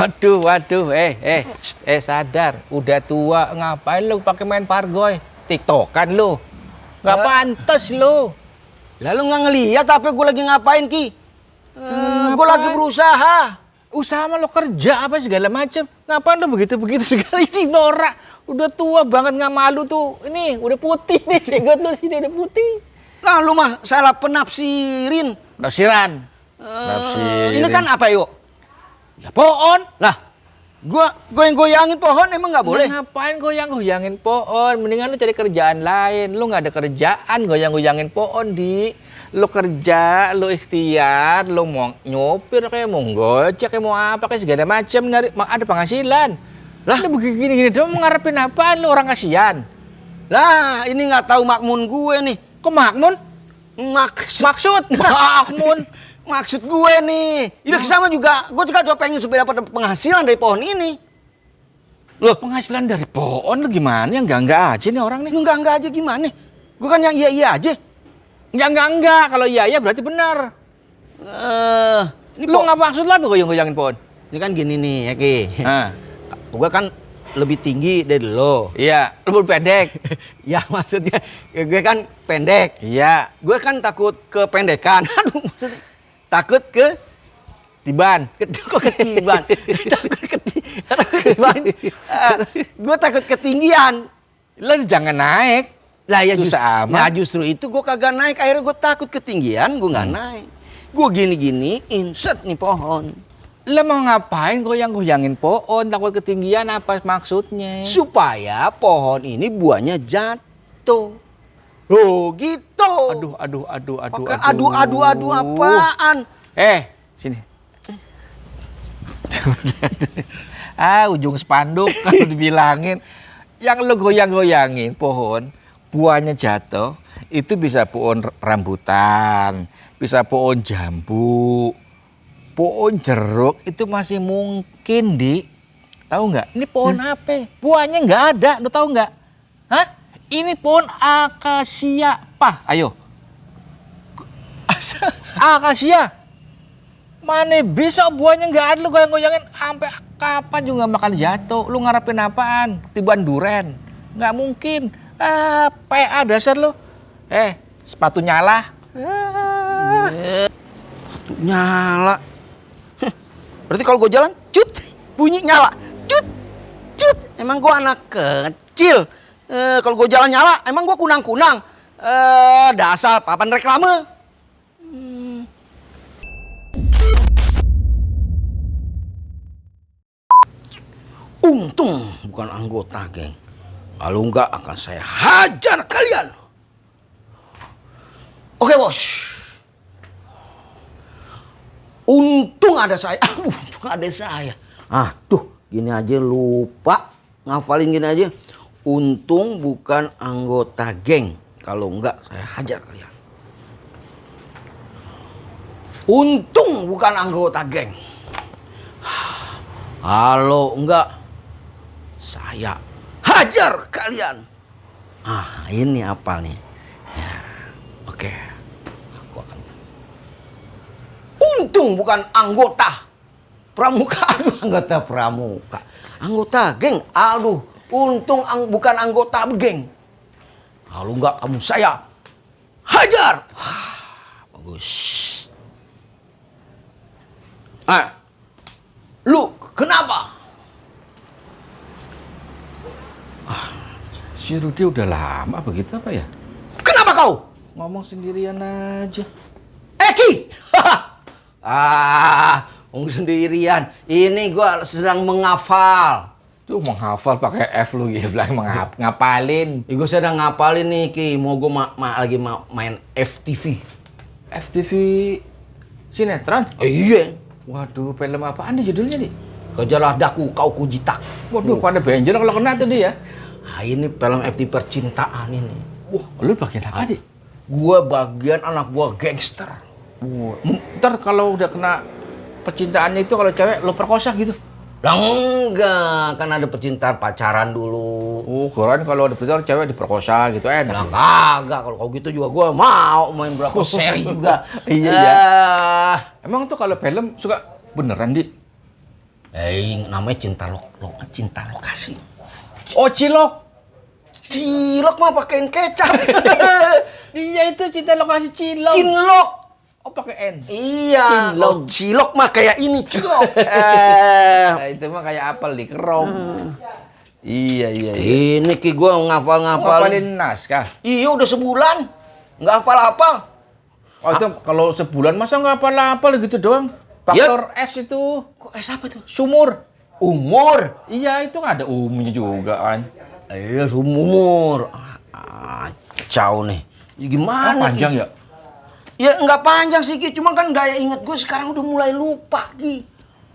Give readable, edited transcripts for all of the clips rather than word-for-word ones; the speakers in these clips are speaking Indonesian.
Waduh, sadar, udah tua, ngapain lu pakai main pargoy? TikTokan lu, nggak pantas lu. Lalu nggak ngeliat apa gue lagi ngapain, Ki? Gue lagi berusaha. Usaha mah lo kerja apa segala macem. Ngapain lo begitu segala ini norak. Udah tua banget nggak malu tuh. Ini udah putih nih, jenggot lu sini udah putih. Nah, lu mah salah penafsirin. Nafsiran. Ini kan apa yuk? Ya pohon. Lah, gua goyang-goyangin pohon emang nggak boleh? Ngapain goyang-goyangin pohon? Mendingan lu cari kerjaan lain. Lu nggak ada kerjaan goyang-goyangin pohon di. Lu kerja, lu ikhtiar, lu mau nyopir kayak mau gojek kayak mau apa kayak segala macam nyari ada penghasilan. Lah, lu begini-gini dong ngarepin apaan lu orang kasihan? Lah, ini nggak tahu makmun gue nih. Kok makmun? Maksud makmun. Maksud gue nih, ini sama juga. Gue juga pengen supaya dapat penghasilan dari pohon ini. Loh, penghasilan dari pohon lu gimana? Yang enggak aja nih orang nih. Lu enggak aja gimana? Gue kan yang iya aja. Enggak. Kalau iya berarti benar. Ini lu nggak maksud lah goyang-goyangin pohon? Ini kan gini nih, ya Ki. Gue kan lebih tinggi dari lo. Iya, lu lebih pendek. Ya maksudnya gue kan pendek. Iya. Gue kan takut kependekan. Aduh, maksudnya takut ke tiban. Kok ketiban? Takut ketiban. Gue takut ketinggian. Lu jangan naik. Lah ya justru itu gue kagak naik. Akhirnya gue takut ketinggian, gue nggak naik. Gue gini-giniin set nih pohon. Lo mau ngapain goyang-goyangin pohon? Takut ketinggian apa maksudnya? Supaya pohon ini buahnya jatuh. Loh gitu. Aduh apaan? Sini. Ujung spanduk kalau dibilangin. Yang lo goyang-goyangin pohon, buahnya jatuh, itu bisa pohon rambutan, bisa pohon jambu, pohon jeruk, itu masih mungkin, Di. Tahu nggak? Ini pohon apa? Buahnya nggak ada, lo tahu nggak? Hah? Ini pohon akasia, Pak. Ayo. Akasia. Mana bisa buahnya nggak ada, lu goyang-goyangin sampai kapan juga makan jatuh. Lu ngarepin apaan? Tiban duren. Nggak mungkin. PA dasar lu. Sepatu nyala. Sepatu nyala. Berarti kalau gue jalan, cut, bunyi nyala. Cut. Emang gue anak kecil. Kalau gue jalan nyala, emang gue kunang-kunang. Dasar papan reklame. Untung bukan anggota geng. Kalau enggak akan saya hajar kalian. Oke bos. Untung ada saya. Gini aja lupa. Ngafalin gini aja. Untung bukan anggota geng. Kalau enggak saya hajar kalian. Untung bukan anggota geng. Kalau enggak saya hajar kalian. Ini apa nih? Ya, oke. Aku akan. Untung bukan anggota pramuka. Anggota pramuka. Anggota geng. Untung bukan anggota geng. Kalau enggak kamu saya hajar. Bagus. Lu kenapa? Si Rudy udah lama begitu apa ya? Kenapa kau? Ngomong sendirian aja. Ki! Ngomong sendirian. Ini gua sedang menghafal. Tuh menghafal pakai F lu gitu bilang ngapalin. Gua sedang ngapalin nih Ki. Mau gua lagi main FTV. FTV sinetron? Iya. Waduh, film apaan nih judulnya nih? Kejarlah daku kau kujitak. Waduh, pada benjol kalau kena tuh dia. Ini film FTV percintaan ini. Wah, lu bagian apa, Dik? Gua bagian anak buah gangster. Ntar kalau udah kena percintaannya itu kalau cewek lo perkosa gitu? Lah enggak, kan ada percintaan pacaran dulu. Kirain kalau ada percintaan cewek diperkosa gitu enak. Lah kagak, kalau gitu juga gua mau main berapa seri juga. Iya. Emang tuh kalau film suka beneran, Dik? Namanya cinta lokasi. Oh, cilok. Cilok mah pakein kecap. Dia itu cinta lokasi cilok. Cinlok. Oh, pakai N. Iya. Cilok. Cilok mah kayak ini cilok. Nah, itu mah kayak apel di kerom. Iya. Ini Ki gua ngapal-ngapal. Ngapalin naskah. Iya udah sebulan. Nggak hafal-hafal. Oh, itu kalau sebulan masa nggak hafal-hafal gitu doang. Faktor S itu. Kok apa tuh? Sumur. Umur. Iya, itu nggak ada umumnya juga kan. Iya, umur. Kacau nih. Ya, gimana? Panjang Ki? ya? Ya nggak panjang sih Ki, cuma kan daya ingat gue sekarang udah mulai lupa Ki.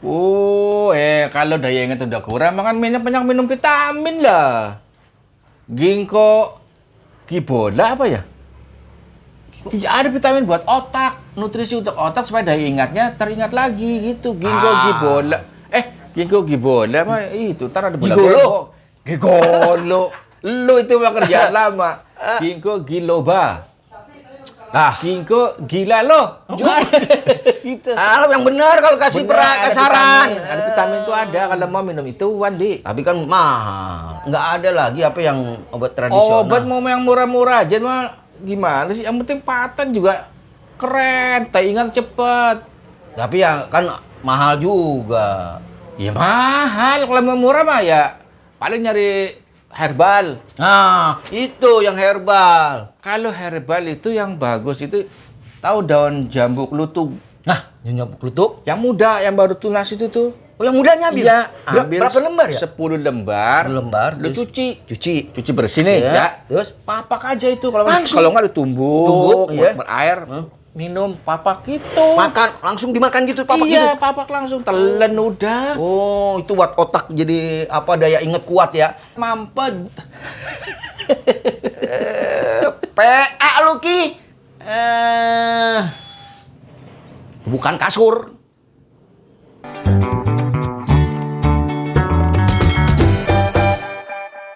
Oh, kalau daya ingat udah kurang, makan banyak minum vitamin lah. Ginkgo biloba apa ya? Iya, ada vitamin buat otak, nutrisi untuk otak supaya daya ingatnya teringat lagi gitu. Ginkgo biloba. Ginkgo biloba mah itu, ntar ada Gigolo. Gigolo. Lu itu mah kerjaan lama. Ginkgo biloba. Ginkgo gila lo. Gitu. Lo yang benar kalau kasih Bener, saran. Ada vitamin itu ada kalau mau minum itu, Wandi. Tapi kan mahal. Nggak ada lagi apa yang obat tradisional. Obat mau yang murah-murah aja mah gimana sih? Yang penting paten juga keren, tak ingat cepet. Tapi ya kan mahal juga. Ya mahal, kalau mau murah mah ya paling nyari herbal. Nah, itu yang herbal. Kalau herbal itu yang bagus itu tahu daun jambu kelutung. Nah, nyamuk klutuk. Yang muda, yang baru tunas itu tuh. Oh, yang mudanya ambil? Iya, ambil Berapa lembar ya? 10 lembar. 10 lembar, Lu terus? cuci bersih nih Siap. ya. Terus? Papak aja itu kalau Langsung? kalau nggak ditumbuk, Tumbuk, iya. berair, minum papak itu. Makan, langsung dimakan gitu papak Iya, gitu? papak langsung telen udah. Oh, itu buat otak jadi apa daya inget kuat ya? Mampet. PA lu Ki. Bukan kasur.